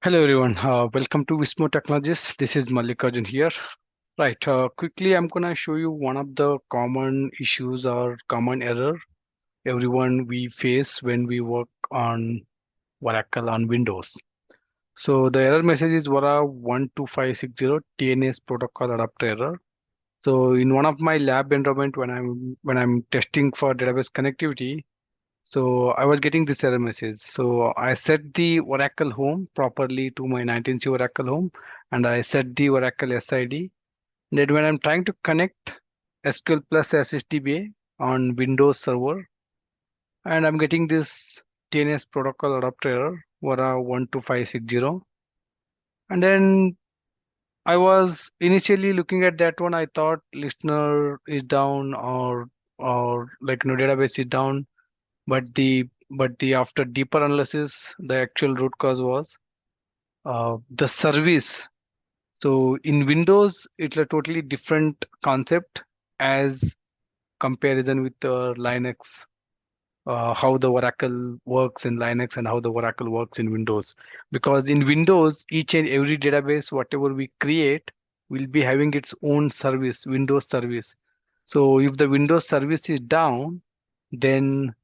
Hello everyone, welcome to Vismo Technologies. This is Mallikarjun here. Right, quickly I'm gonna show you one of the common issues or common error everyone we face when we work on Oracle on Windows. So the error message is ORA 12560 TNS protocol adapter error. So in one of my lab environment when I'm testing for database connectivity, so I was getting this error message. So I set the Oracle home properly to my 19C Oracle home and I set the Oracle SID. Then when I'm trying to connect SQL plus SSDBA on Windows server and I'm getting this TNS protocol adapter error, ORA 12560. And then I was initially looking at that one. I thought listener is down or like no database is down, but the after deeper analysis, the actual root cause was the service. So in Windows, it's a totally different concept as comparison with Linux. How the Oracle works in Linux and how the Oracle works in Windows. Because in Windows, each and every database, whatever we create, will be having its own service, Windows service. So if the Windows service is down, then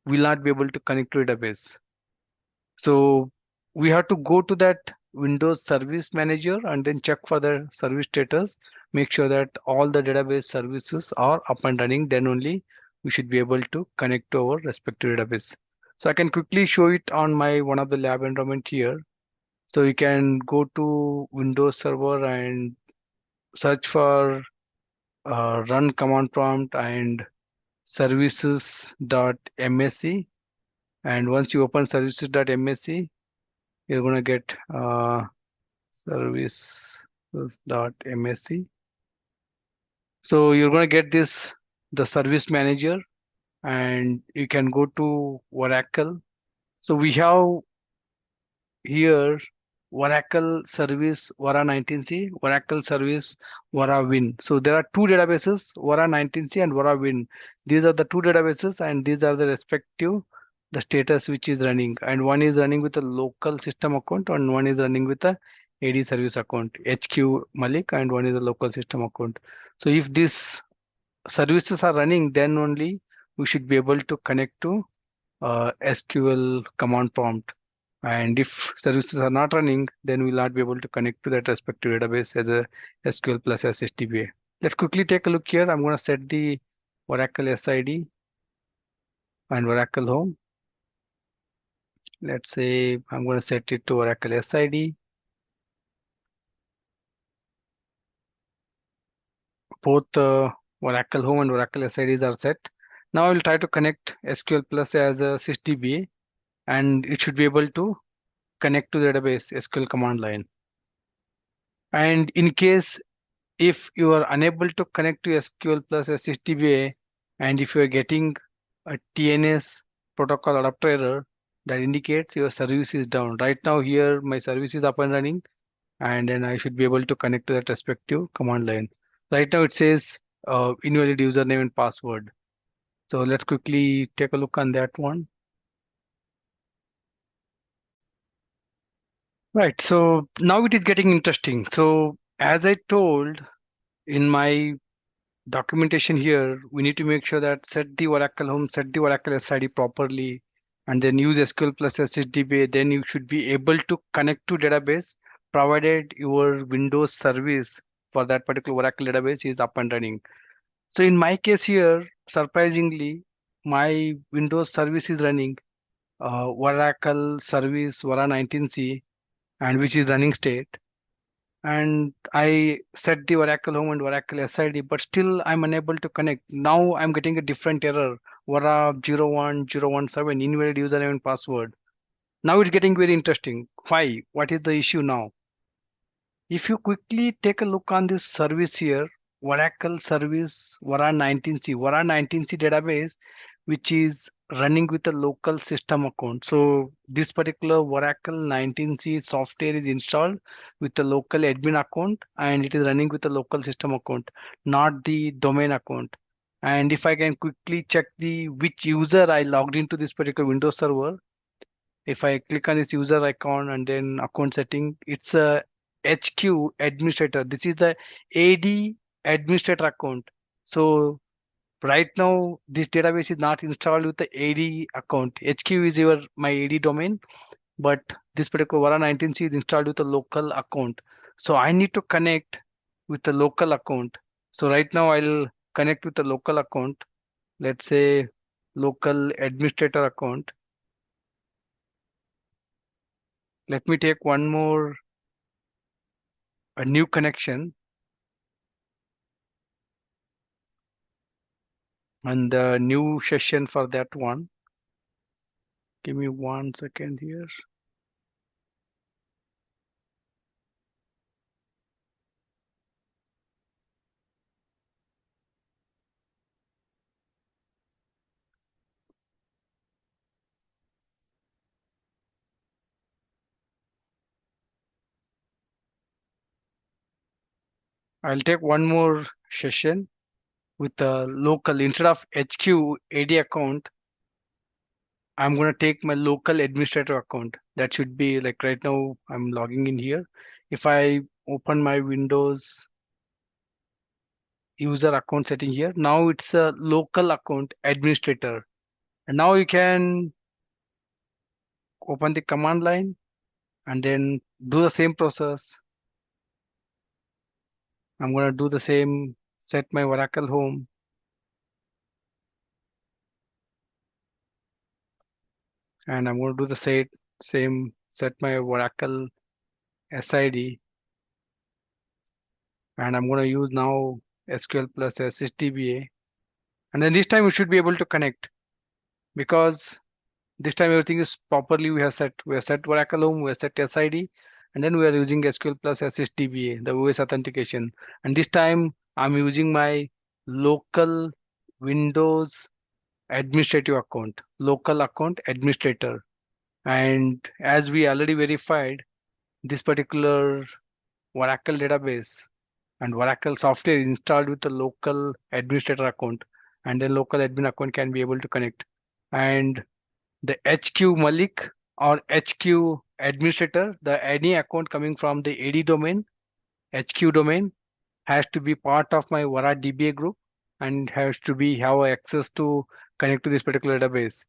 we'll not be able to connect to database. So we have to go to that Windows Service Manager and then check for the service status, make sure that all the database services are up and running. Then only we should be able to connect to our respective database. So I can quickly show it on my one of the lab environment here. So you can go to Windows Server and search for run command prompt and services.msc. And once you open services.msc, you're gonna get services.msc. So you're gonna get this the service manager, and you can go to Oracle. So we have here Oracle Service Vara 19C, Oracle Service Vara Win. So there are two databases, Vara 19C and Vara Win. These are the two databases, and these are the respective the status which is running. And one is running with a local system account, and one is running with a AD service account, HQ Malik, and one is a local system account. So if these services are running, then only we should be able to connect to SQL command prompt. And if services are not running, then we'll not be able to connect to that respective database as a SQL plus SSDBA. Let's quickly take a look here. I'm going to set the Oracle SID and Oracle home. Let's say I'm going to set it to Oracle SID. Both Oracle home and Oracle SIDs are set. Now I will try to connect SQL plus as a SysDBA, and it should be able to connect to the database SQL command line. And in case if you are unable to connect to SQL plus SSDBA, and if you are getting a TNS protocol adapter error, that indicates your service is down. Right now here my service is up and running, and then I should be able to connect to that respective command line. Right now it says invalid username and password. So let's quickly take a look on that one. Right, so now it is getting interesting. So as I told in my documentation here, we need to make sure that set the Oracle home, set the Oracle SID properly, and then use SQL plus SSDBA. Then you should be able to connect to database, provided your Windows service for that particular Oracle database is up and running. So in my case here, surprisingly, my Windows service is running Oracle service Vara 19C, and which is running state, and I set the Oracle home and Oracle SID, but still I'm unable to connect. Now I'm getting a different error, Vara 01017, invalid username and password. Now it's getting very interesting. Why? What is the issue now? If you quickly take a look on this service here, Oracle service Vara 19C, Vara 19C database, which is running with a local system account. So this particular Oracle 19C software is installed with the local admin account, and it is running with the local system account, not the domain account. And if I can quickly check the which user I logged into this particular Windows server, If I click on this user icon and then account setting, it's a HQ administrator. This is the AD administrator account. So right now this database is not installed with the AD account. HQ is your my AD domain, but this particular Vara 19C is installed with a local account. So I need to connect with the local account. So right now I'll connect with the local account. Let's say local administrator account. Let me take one more, a new connection, and the new session for that one. Give me 1 second here. I'll take one more session with the local. Instead of HQ AD account, I'm going to take my local administrator account. That should be like right now I'm logging in here. If I open my Windows user account setting here, now it's a local account administrator. And now you can open the command line and then do the same process. I'm going to do the same, set my Oracle home, and I'm going to do the same, set my Oracle SID, and I'm going to use now SQL plus SHDBA. And then this time we should be able to connect because this time everything is properly. We have set Oracle home, we have set SID, and then we are using SQL plus SHDBA, the OS authentication. And this time I'm using my local Windows administrative account, local account administrator. And as we already verified, this particular Oracle database and Oracle software is installed with the local administrator account, and then local admin account can be able to connect. And the HQ Malik or HQ administrator, the any account coming from the AD domain, HQ domain, has to be part of my Vara DBA group and has to be have access to connect to this particular database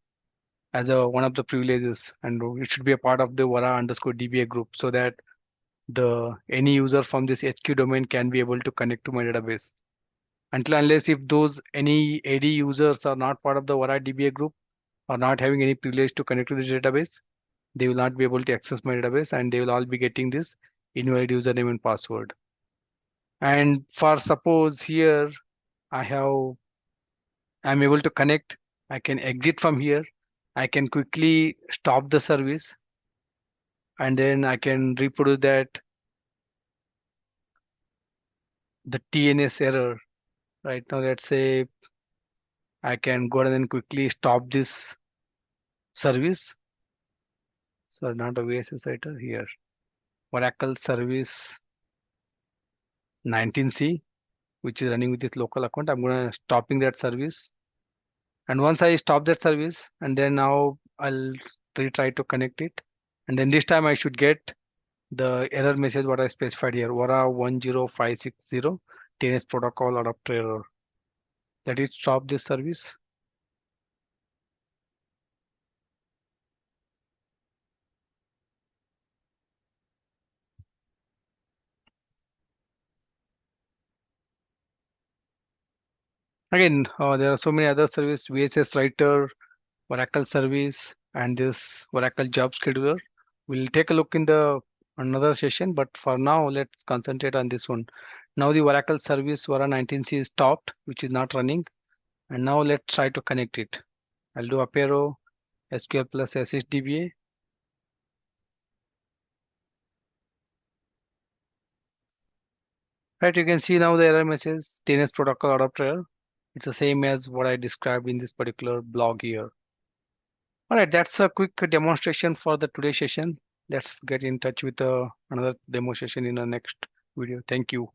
as a one of the privileges, and it should be a part of the Vara underscore DBA group so that the any user from this HQ domain can be able to connect to my database. Until unless if those any AD users are not part of the Vara DBA group or not having any privilege to connect to the database, they will not be able to access my database and they will all be getting this invalid username and password. And for suppose here I have I'm able to connect, I can exit from here, I can quickly stop the service, and then I can reproduce that the TNS error. Right now, let's say I can go ahead and quickly stop this service. So not a VSS writer here. Oracle service 19C, which is running with this local account. I'm gonna stopping that service. And once I stop that service, and then now I'll retry to connect it. And then this time I should get the error message what I specified here, ORA 10560 TNS protocol adapter error. Let it stop this service. Again, there are so many other service, VSS writer, Oracle service, and this Oracle job scheduler. We'll take a look in the another session, but for now, let's concentrate on this one. Now the Oracle service Vara 19C is stopped, which is not running. And now let's try to connect it. I'll do up arrow, SQL plus SHDBA. Right, you can see now the error message, TNS protocol adapter error. It's the same as what I described in this particular blog here. All right, that's a quick demonstration for the today session. Let's get in touch with another demonstration in the next video. Thank you.